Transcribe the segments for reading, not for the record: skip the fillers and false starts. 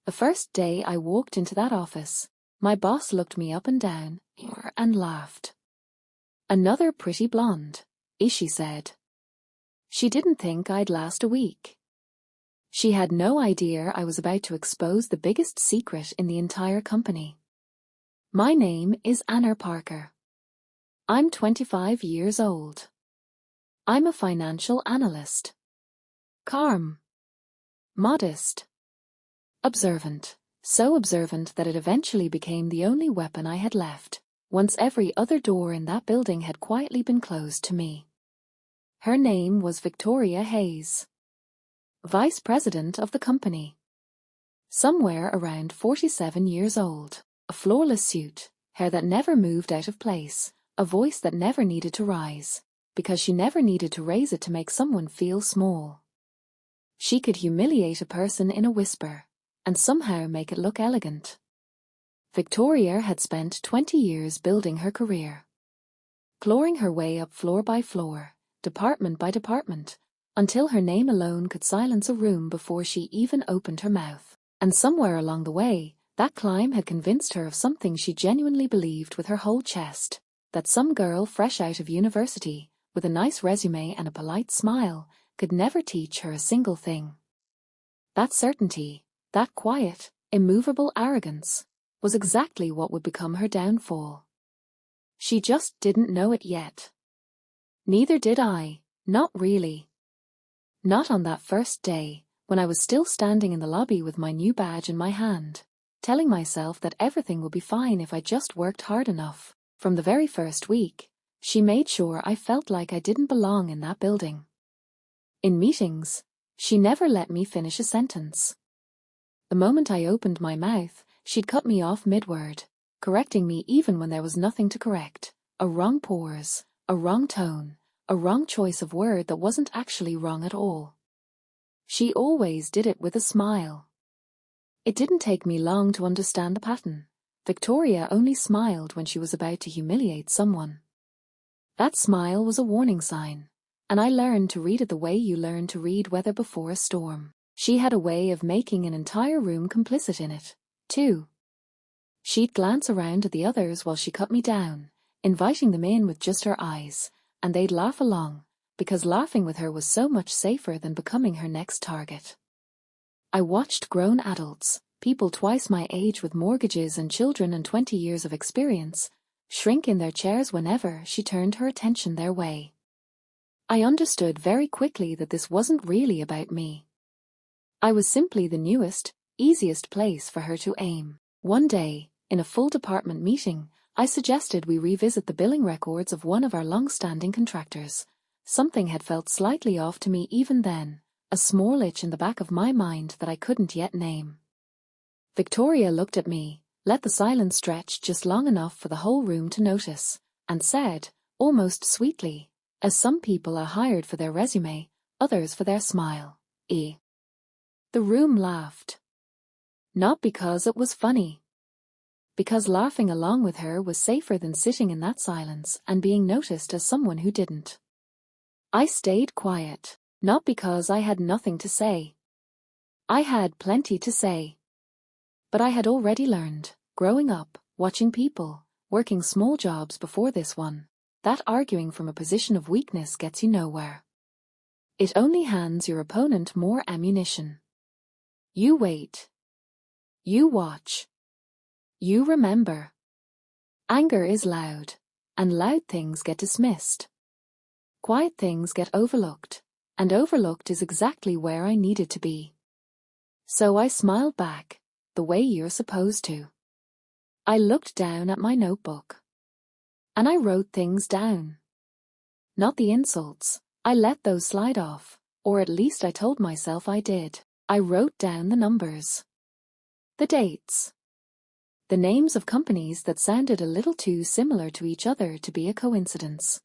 The first day I walked into that office, my boss looked me up and down and laughed. "Another pretty blonde," she said. She didn't think I'd last a week. She had no idea I was about to expose the biggest secret in the entire company. My name is Anna Parker. I'm 25 years old. I'm a financial analyst. Calm. Modest. Observant. So observant that it eventually became the only weapon I had left, once every other door in that building had quietly been closed to me. Her name was Victoria Hayes. Vice President of the company. Somewhere around 47 years old. A flawless suit, hair that never moved out of place, a voice that never needed to rise, because she never needed to raise it to make someone feel small. She could humiliate a person in a whisper, and somehow make it look elegant. Victoria had spent 20 years building her career, clawing her way up floor by floor, department by department, until her name alone could silence a room before she even opened her mouth. And somewhere along the way, that climb had convinced her of something she genuinely believed with her whole chest, that some girl fresh out of university, with a nice resume and a polite smile, could never teach her a single thing. That certainty, that quiet, immovable arrogance, was exactly what would become her downfall. She just didn't know it yet. Neither did I, not really. Not on that first day, when I was still standing in the lobby with my new badge in my hand, telling myself that everything would be fine if I just worked hard enough. From the very first week, she made sure I felt like I didn't belong in that building. In meetings, she never let me finish a sentence. The moment I opened my mouth, she'd cut me off mid-word, correcting me even when there was nothing to correct, a wrong pause, a wrong tone, a wrong choice of word that wasn't actually wrong at all. She always did it with a smile. It didn't take me long to understand the pattern. Victoria only smiled when she was about to humiliate someone. That smile was a warning sign, and I learned to read it the way you learn to read weather before a storm. She had a way of making an entire room complicit in it, too. She'd glance around at the others while she cut me down, inviting them in with just her eyes, and they'd laugh along, because laughing with her was so much safer than becoming her next target. I watched grown adults, people twice my age with mortgages and children and 20 years of experience, shrink in their chairs whenever she turned her attention their way. I understood very quickly that this wasn't really about me. I was simply the newest, easiest place for her to aim. One day, in a full department meeting, I suggested we revisit the billing records of one of our long-standing contractors. Something had felt slightly off to me even then, a small itch in the back of my mind that I couldn't yet name. Victoria looked at me, let the silence stretch just long enough for the whole room to notice, and said, almost sweetly, as some people are hired for their resume, others for their smile, The room laughed. Not because it was funny. Because laughing along with her was safer than sitting in that silence and being noticed as someone who didn't. I stayed quiet, not because I had nothing to say. I had plenty to say. But I had already learned, growing up, watching people, working small jobs before this one, that arguing from a position of weakness gets you nowhere. It only hands your opponent more ammunition. You wait. You watch. You remember. Anger is loud, and loud things get dismissed. Quiet things get overlooked, and overlooked is exactly where I needed to be. So I smiled back, the way you're supposed to. I looked down at my notebook. And I wrote things down. Not the insults, I let those slide off, or at least I told myself I did. I wrote down the numbers. The dates. The names of companies that sounded a little too similar to each other to be a coincidence.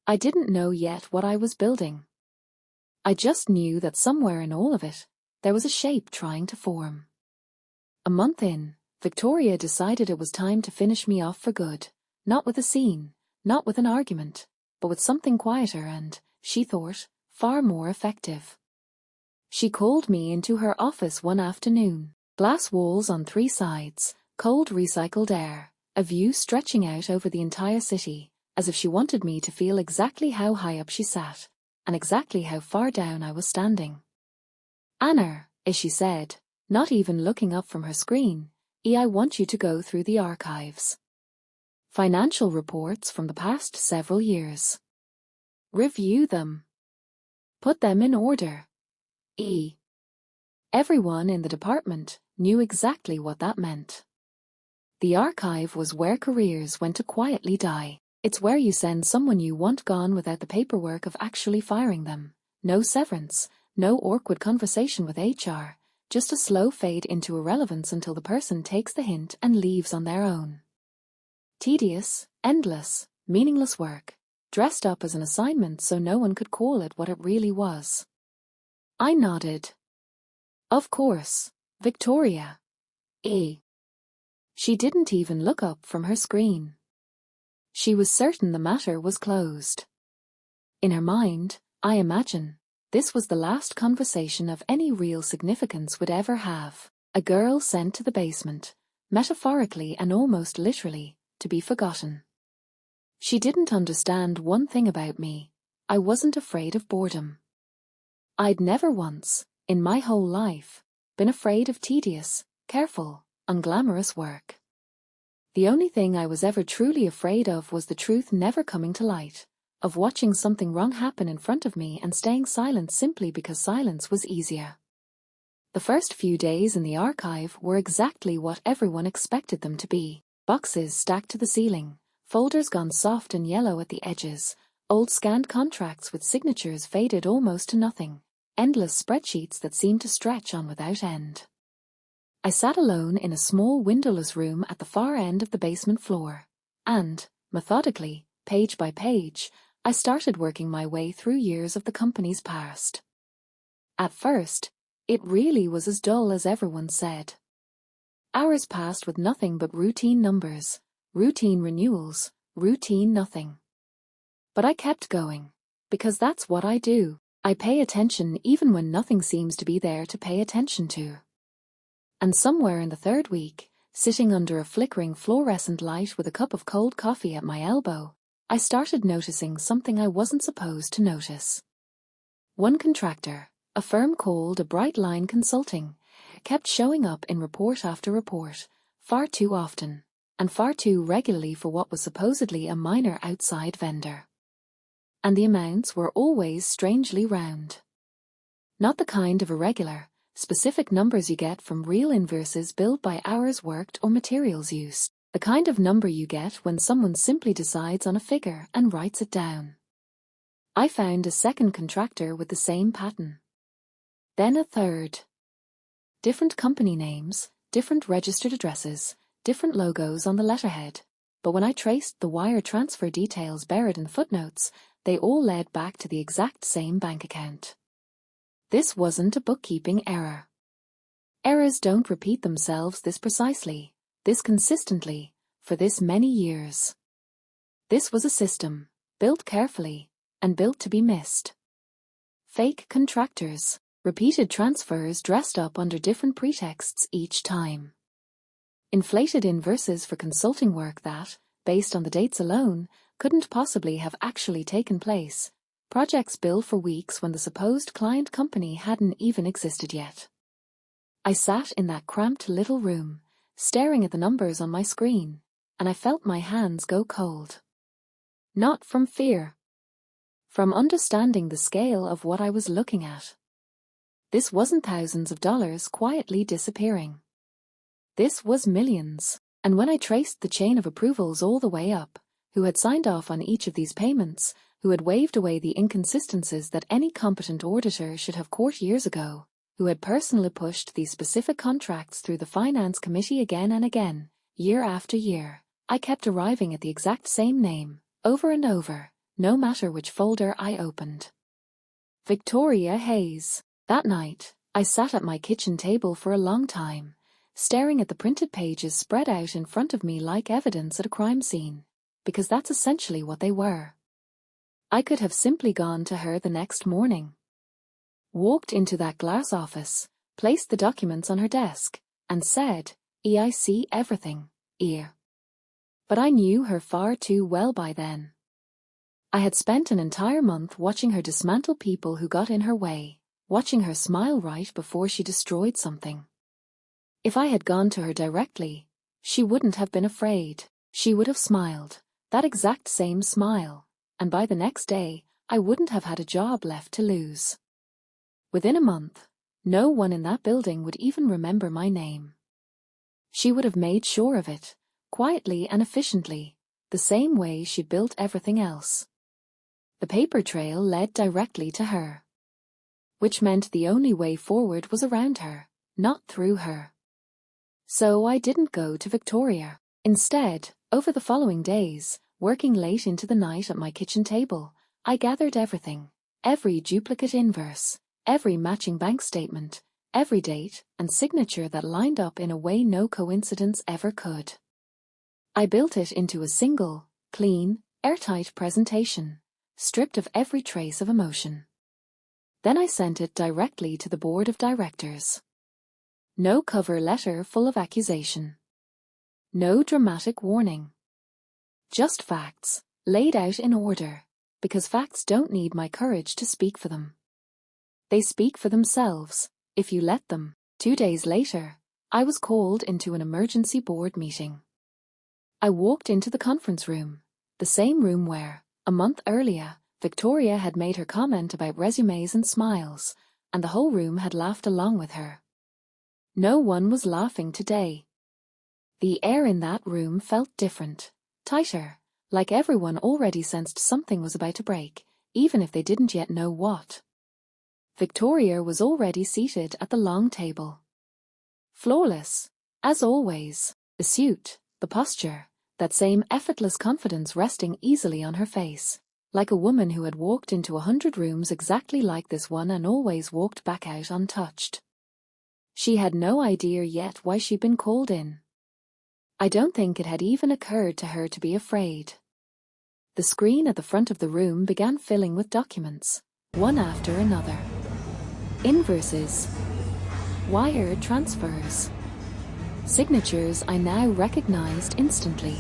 I didn't know yet what I was building. I just knew that somewhere in all of it, there was a shape trying to form. A month in, Victoria decided it was time to finish me off for good, not with a scene, not with an argument, but with something quieter and, she thought, far more effective. She called me into her office one afternoon. Glass walls on 3 sides, cold recycled air, a view stretching out over the entire city, as if she wanted me to feel exactly how high up she sat, and exactly how far down I was standing. "Anna," she said, not even looking up from her screen, "I want you to go through the archives. Financial reports from the past several years. Review them. Put them in order." Everyone in the department knew exactly what that meant. The archive was where careers went to quietly die. It's where you send someone you want gone without the paperwork of actually firing them. No severance, no awkward conversation with HR, just a slow fade into irrelevance until the person takes the hint and leaves on their own. Tedious, endless, meaningless work, dressed up as an assignment so no one could call it what it really was. I nodded. Of course, Victoria. She didn't even look up from her screen. She was certain the matter was closed. In her mind, I imagine, this was the last conversation of any real significance would ever have. A girl sent to the basement, metaphorically and almost literally, to be forgotten. She didn't understand one thing about me. I wasn't afraid of boredom. I'd never once, in my whole life, been afraid of tedious, careful, unglamorous work. The only thing I was ever truly afraid of was the truth never coming to light, of watching something wrong happen in front of me and staying silent simply because silence was easier. The first few days in the archive were exactly what everyone expected them to be. Boxes stacked to the ceiling, folders gone soft and yellow at the edges, old scanned contracts with signatures faded almost to nothing, endless spreadsheets that seemed to stretch on without end. I sat alone in a small windowless room at the far end of the basement floor, and, methodically, page by page, I started working my way through years of the company's past. At first, it really was as dull as everyone said. Hours passed with nothing but routine numbers, routine renewals, routine nothing. But I kept going, because that's what I do. I pay attention even when nothing seems to be there to pay attention to. And somewhere in the 3rd week, sitting under a flickering fluorescent light with a cup of cold coffee at my elbow, I started noticing something I wasn't supposed to notice. One contractor, a firm called A Bright Line Consulting, kept showing up in report after report, far too often, and far too regularly for what was supposedly a minor outside vendor. And the amounts were always strangely round. Not the kind of irregular, specific numbers you get from real invoices billed by hours worked or materials used, the kind of number you get when someone simply decides on a figure and writes it down. I found a second contractor with the same pattern. Then a third. Different company names, different registered addresses, different logos on the letterhead, but when I traced the wire transfer details buried in footnotes, they all led back to the exact same bank account. This wasn't a bookkeeping error. Errors don't repeat themselves this precisely, this consistently, for this many years. This was a system, built carefully, and built to be missed. Fake contractors, repeated transfers dressed up under different pretexts each time. Inflated invoices for consulting work that, based on the dates alone, couldn't possibly have actually taken place. Projects billed for weeks when the supposed client company hadn't even existed yet. I sat in that cramped little room, staring at the numbers on my screen, and I felt my hands go cold. Not from fear. From understanding the scale of what I was looking at. This wasn't thousands of dollars quietly disappearing. This was millions, and when I traced the chain of approvals all the way up, who had signed off on each of these payments, who had waved away the inconsistencies that any competent auditor should have caught years ago, who had personally pushed these specific contracts through the finance committee again and again, year after year, I kept arriving at the exact same name, over and over, no matter which folder I opened. Victoria Hayes. That night, I sat at my kitchen table for a long time, staring at the printed pages spread out in front of me like evidence at a crime scene, because that's essentially what they were. I could have simply gone to her the next morning. Walked into that glass office, placed the documents on her desk, and said, "I see everything, ear." But I knew her far too well by then. I had spent an entire month watching her dismantle people who got in her way, watching her smile right before she destroyed something. If I had gone to her directly, she wouldn't have been afraid. She would have smiled, that exact same smile, and by the next day, I wouldn't have had a job left to lose. Within a month, no one in that building would even remember my name. She would have made sure of it, quietly and efficiently, the same way she built everything else. The paper trail led directly to her. Which meant the only way forward was around her, not through her. So I didn't go to Victoria. Instead, over the following days, working late into the night at my kitchen table, I gathered everything, every duplicate inverse, every matching bank statement, every date and signature that lined up in a way no coincidence ever could. I built it into a single, clean, airtight presentation, stripped of every trace of emotion. Then I sent it directly to the board of directors. No cover letter full of accusation. No dramatic warning. Just facts, laid out in order, because facts don't need my courage to speak for them. They speak for themselves, if you let them. 2 days later, I was called into an emergency board meeting. I walked into the conference room, the same room where, a month earlier, Victoria had made her comment about resumes and smiles, and the whole room had laughed along with her. No one was laughing today. The air in that room felt different, tighter, like everyone already sensed something was about to break, even if they didn't yet know what. Victoria was already seated at the long table. Flawless, as always, the suit, the posture, that same effortless confidence resting easily on her face, like a woman who had walked into 100 rooms exactly like this one and always walked back out untouched. She had no idea yet why she'd been called in. I don't think it had even occurred to her to be afraid. The screen at the front of the room began filling with documents, one after another. Invoices, wire transfers, signatures I now recognized instantly.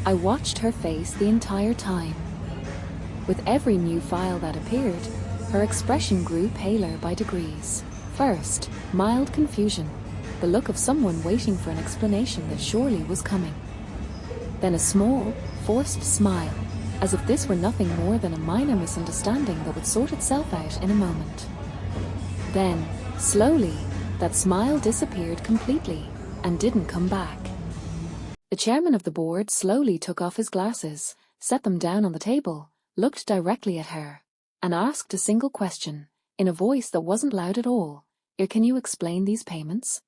I watched her face the entire time. With every new file that appeared, her expression grew paler by degrees. First, mild confusion, the look of someone waiting for an explanation that surely was coming. Then a small, forced smile, as if this were nothing more than a minor misunderstanding that would sort itself out in a moment. Then, slowly, that smile disappeared completely and didn't come back. The chairman of the board slowly took off his glasses, set them down on the table, looked directly at her, and asked a single question, in a voice that wasn't loud at all. Can you explain these payments?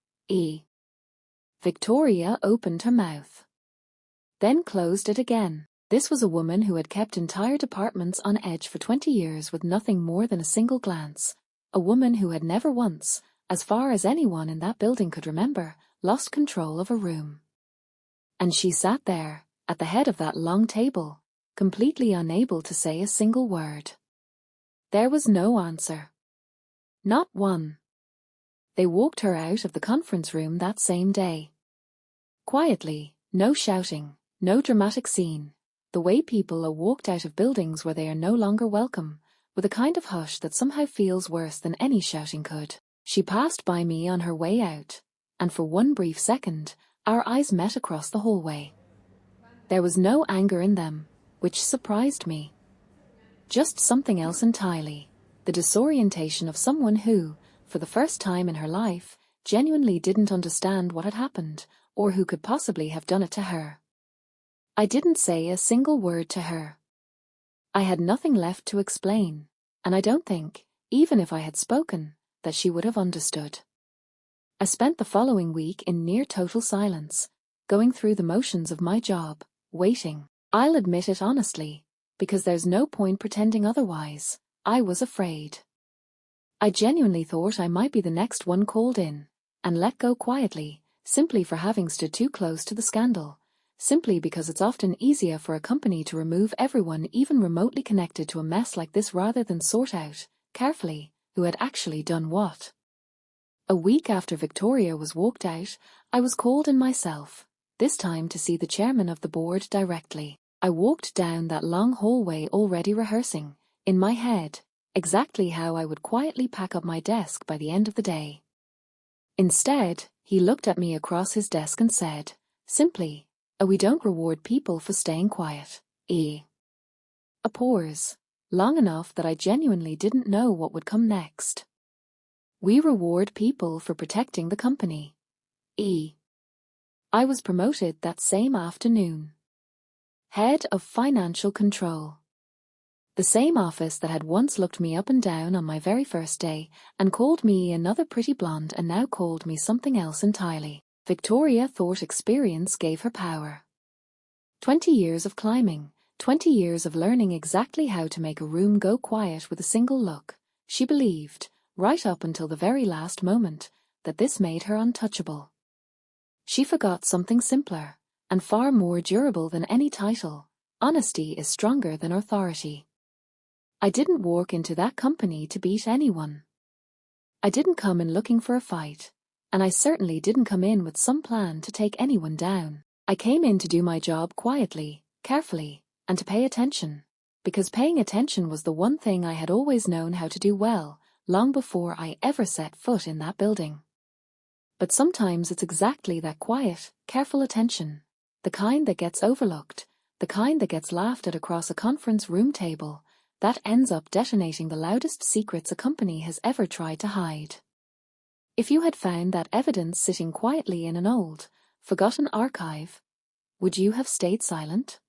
Victoria opened her mouth. Then closed it again. This was a woman who had kept entire departments on edge for 20 years with nothing more than a single glance. A woman who had never once, as far as anyone in that building could remember, lost control of a room. And she sat there, at the head of that long table, completely unable to say a single word. There was no answer. Not one. They walked her out of the conference room that same day. Quietly, no shouting, no dramatic scene, the way people are walked out of buildings where they are no longer welcome, with a kind of hush that somehow feels worse than any shouting could. She passed by me on her way out, and for one brief second, our eyes met across the hallway. There was no anger in them, which surprised me. Just something else entirely, the disorientation of someone who, for the first time in her life, genuinely didn't understand what had happened, or who could possibly have done it to her. I didn't say a single word to her. I had nothing left to explain, and I don't think, even if I had spoken, that she would have understood. I spent the following week in near total silence, going through the motions of my job, waiting. I'll admit it honestly, because there's no point pretending otherwise. I was afraid. I genuinely thought I might be the next one called in, and let go quietly, simply for having stood too close to the scandal, simply because it's often easier for a company to remove everyone even remotely connected to a mess like this rather than sort out, carefully, who had actually done what. A week after Victoria was walked out, I was called in myself, this time to see the chairman of the board directly. I walked down that long hallway already rehearsing, in my head, exactly how I would quietly pack up my desk by the end of the day. Instead, he looked at me across his desk and said, simply, "We don't reward people for staying quiet." A pause, long enough that I genuinely didn't know what would come next. "We reward people for protecting the company." I was promoted that same afternoon. Head of Financial Control. The same office that had once looked me up and down on my very first day and called me another pretty blonde and now called me something else entirely. Victoria thought experience gave her power. 20 years of climbing, 20 years of learning exactly how to make a room go quiet with a single look. She believed, right up until the very last moment, that this made her untouchable. She forgot something simpler and far more durable than any title. Honesty is stronger than authority. I didn't walk into that company to beat anyone. I didn't come in looking for a fight, and I certainly didn't come in with some plan to take anyone down. I came in to do my job quietly, carefully, and to pay attention, because paying attention was the one thing I had always known how to do well, long before I ever set foot in that building. But sometimes it's exactly that quiet, careful attention, the kind that gets overlooked, the kind that gets laughed at across a conference room table, that ends up detonating the loudest secrets a company has ever tried to hide. If you had found that evidence sitting quietly in an old, forgotten archive, would you have stayed silent?